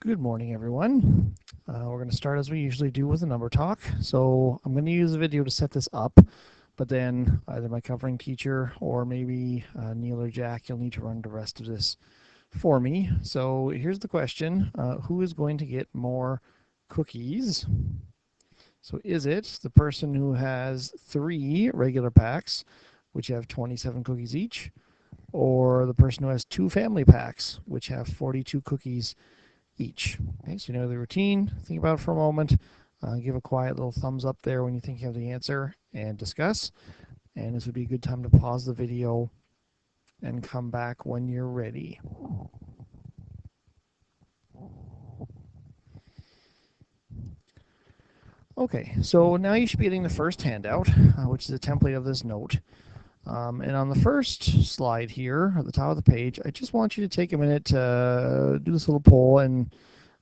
Good morning, everyone. We're going to start as we usually do with a number talk. So I'm going to use a video to set this up, but then either my covering teacher or maybe Neil or Jack, you'll need to run the rest of this for me. So here's the question. Who is going to get more cookies? So is it the person who has 3 regular packs, which have 27 cookies each, or the person who has 2 family packs, which have 42 cookies each? Okay, so you know the routine. Think about it for a moment. Give a quiet little thumbs up there when you think you have the answer and discuss. And this would be a good time to pause the video and come back when you're ready. Okay, so now you should be getting the first handout, which is a template of this note. And on the first slide here at the top of the page, I just want you to take a minute to do this little poll, and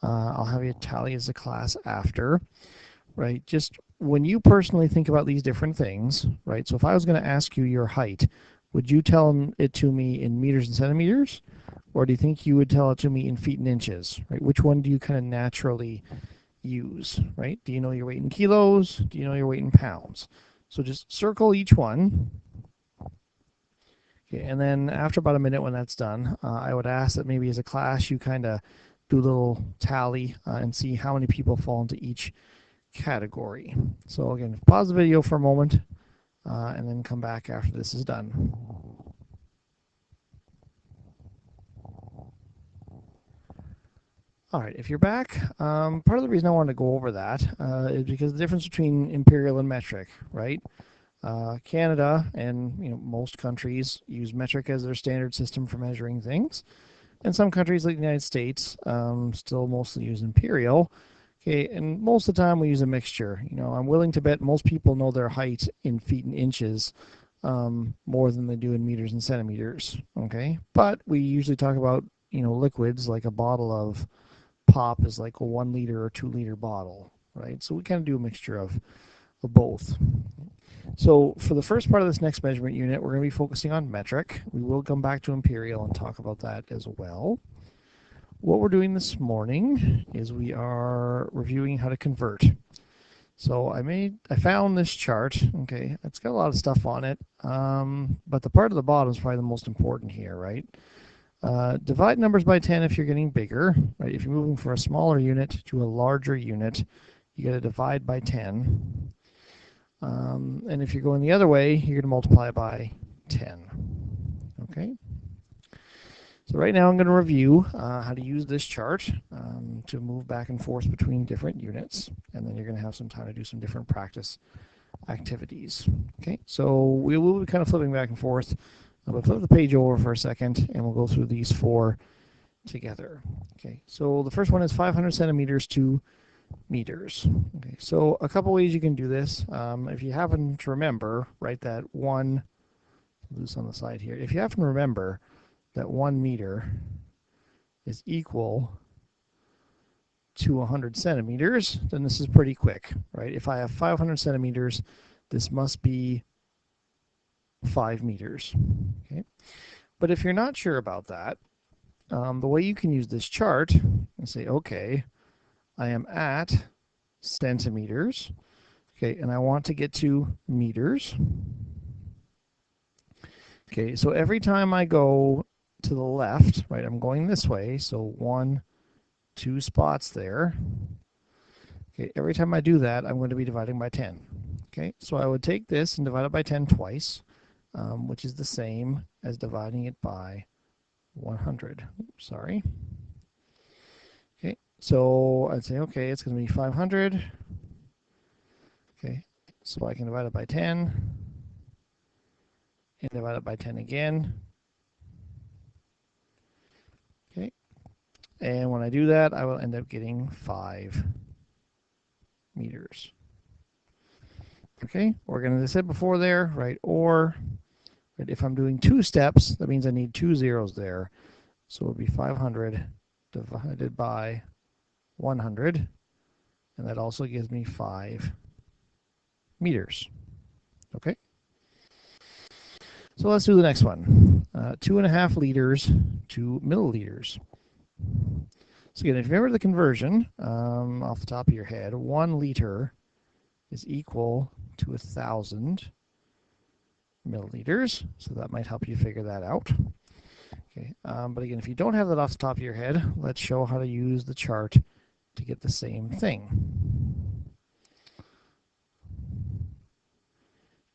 I'll have you tally as a class after, right? Just when you personally think about these different things, right? So if I was going to ask you your height, would you tell it to me in meters and centimeters? Or do you think you would tell it to me in feet and inches, right? Which one do you kind of naturally use, right? Do you know your weight in kilos? Do you know your weight in pounds? So just circle each one. Okay, and then after about a minute when that's done, I would ask that maybe as a class you kind of do a little tally and see how many people fall into each category. So again, pause the video for a moment and then come back after this is done. All right, if you're back, part of the reason I wanted to go over that is because the difference between imperial and metric, right? Canada and most countries use metric as their standard system for measuring things, and some countries like the United States still mostly use imperial. Okay, and most of the time we use a mixture. I'm willing to bet most people know their height in feet and inches more than they do in meters and centimeters. Okay, but we usually talk about liquids, like a bottle of pop is like a 1 liter or 2 liter bottle, right? So we kind of do a mixture of both. So for the first part of this next measurement unit, we're going to be focusing on metric. We will come back to imperial and talk about that as well. What we're doing this morning is we are reviewing how to convert. So I found this chart. Okay, it's got a lot of stuff on it, but the part of the bottom is probably the most important here, right? Divide numbers by 10 if you're getting bigger, right? If you're moving from a smaller unit to a larger unit, you got to divide by 10. And if you're going the other way, you're going to multiply by 10. Okay. So right now I'm going to review how to use this chart to move back and forth between different units, and then you're going to have some time to do some different practice activities. Okay, so we will be kind of flipping back and forth. But flip the page over for a second, and we'll go through these 4 together. Okay, so the first one is 500 centimeters to meters. Okay, so a couple ways you can do this. If you happen to remember, right, that one, loose on the side here, if you happen to remember that 1 meter is equal to 100 centimeters, then this is pretty quick, right? If I have 500 centimeters, this must be 5 meters. Okay, but if you're not sure about that, the way you can use this chart and say, okay, I am at centimeters, okay, and I want to get to meters. Okay, so every time I go to the left, right, I'm going this way, so 1, 2 spots there. Okay, every time I do that, I'm going to be dividing by 10. Okay, so I would take this and divide it by 10 twice, which is the same as dividing it by 100. Oops, sorry. Okay, so I'd say, okay, it's going to be 500. Okay, so I can divide it by 10 and divide it by 10 again. Okay, and when I do that, I will end up getting 5 meters. Okay, we're going to said before there, right? Or right, if I'm doing 2 steps, that means I need 2 zeros there. So it would be 500 divided by 100, and that also gives me 5 meters. Okay, so let's do the next one. 2.5 liters to milliliters. So again, if you remember the conversion off the top of your head, 1 liter is equal to 1,000 milliliters. So that might help you figure that out. Okay, but again, if you don't have that off the top of your head, let's show how to use the chart to get the same thing.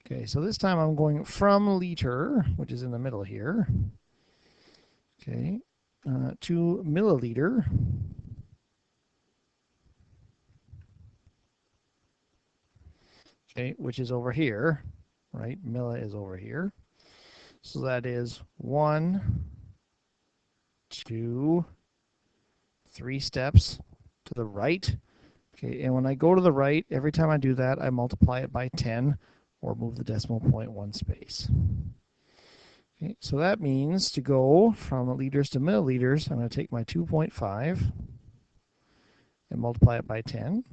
Okay, so this time I'm going from liter, which is in the middle here, okay, to milliliter. Okay, which is over here, right? Milli is over here. So that is 1, 2, 3 steps to the right. Okay, and when I go to the right, every time I do that, I multiply it by 10 or move the decimal point 1 space. Okay, so that means to go from liters to milliliters, I'm going to take my 2.5 and multiply it by 10.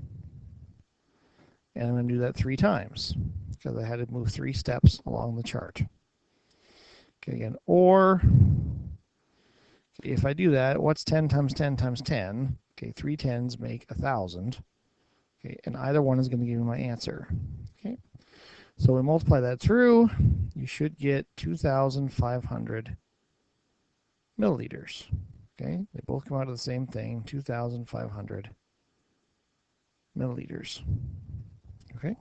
And I'm going to do that 3 times because I had to move 3 steps along the chart. Okay, again, or if I do that, what's 10 times 10 times 10? Okay, 3 tens make 1,000. Okay, and either one is going to give me my answer. Okay, so we multiply that through, you should get 2,500 milliliters. Okay, they both come out of the same thing, 2,500 milliliters. Okay.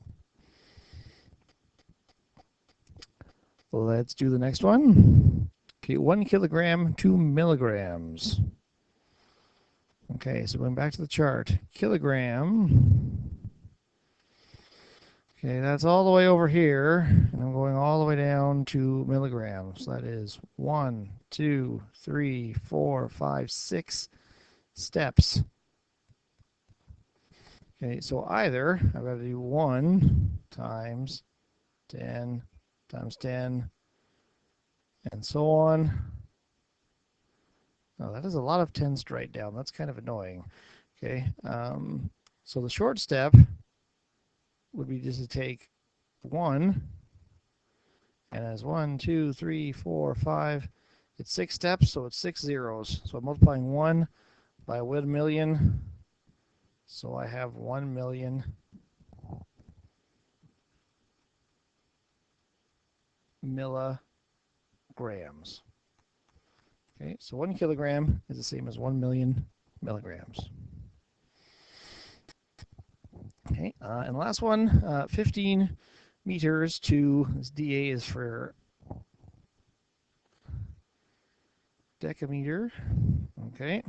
Let's do the next one. Okay, 1 kilogram, 2 milligrams. Okay, so going back to the chart, kilogram. Okay, that's all the way over here, and I'm going all the way down to milligrams. That is 1, 2, 3, 4, 5, 6 steps. Okay, so either I've got to do 1 times 10 times 10 and so on. Now that is a lot of 10s to write down. That's kind of annoying. Okay, so the short step would be just to take 1, and as 1, 2, 3, 4, 5, it's 6 steps, so it's 6 zeros. So I'm multiplying 1 by 1 million, so I have 1 million milligrams. Okay, so 1 kilogram is the same as 1 million milligrams. Okay, and the last one, 15 meters to, this dA is for decameter. Okay.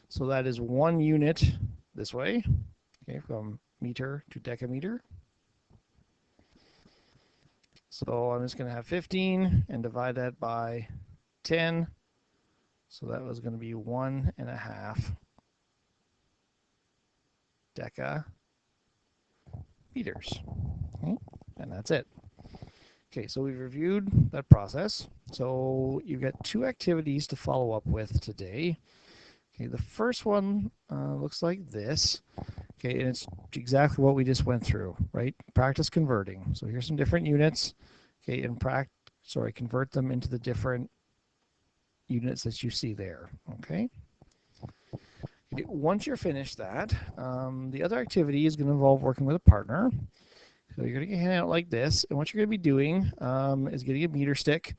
So that is 1 unit this way, okay, from meter to decameter. So I'm just going to have 15 and divide that by 10. So that was going to be 1.5 decameters. Okay, and that's it. Okay, so we've reviewed that process. So you've got 2 activities to follow up with today. Okay, the first one looks like this. Okay, and it's exactly what we just went through, right? Practice converting. So here's some different units. Okay, and convert them into the different units that you see there. Okay. Once you're finished that, the other activity is going to involve working with a partner. So you're going to get handed out like this, and what you're going to be doing is getting a meter stick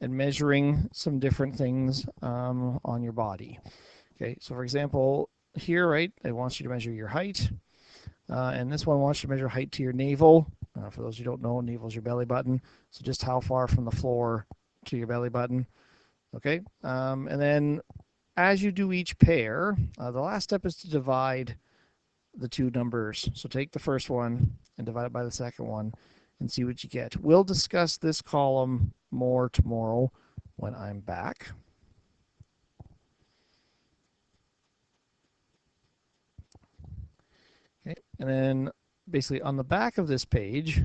and measuring some different things on your body. Okay, so for example, here, right, it wants you to measure your height, and this one wants you to measure height to your navel. For those who don't know, navel is your belly button, so just how far from the floor to your belly button. Okay, and then as you do each pair, the last step is to divide the 2 numbers. So take the first one and divide it by the second one and see what you get. We'll discuss this column more tomorrow when I'm back. Okay, and then basically on the back of this page,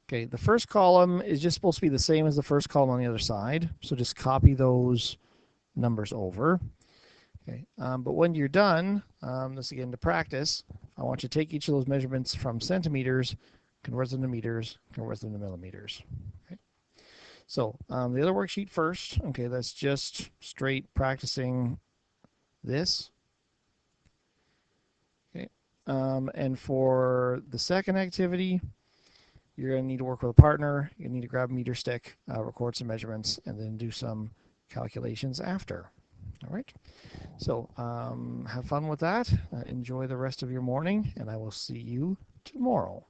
okay, the first column is just supposed to be the same as the first column on the other side. So just copy those numbers over. Okay, but when you're done, this again to practice, I want you to take each of those measurements from centimeters, convert them to meters, convert them to millimeters. Okay. So the other worksheet first, okay, that's just straight practicing this. Okay, and for the second activity, you're going to need to work with a partner. You need to grab a meter stick, record some measurements, and then do some calculations after. All right. So have fun with that. Enjoy the rest of your morning, and I will see you tomorrow.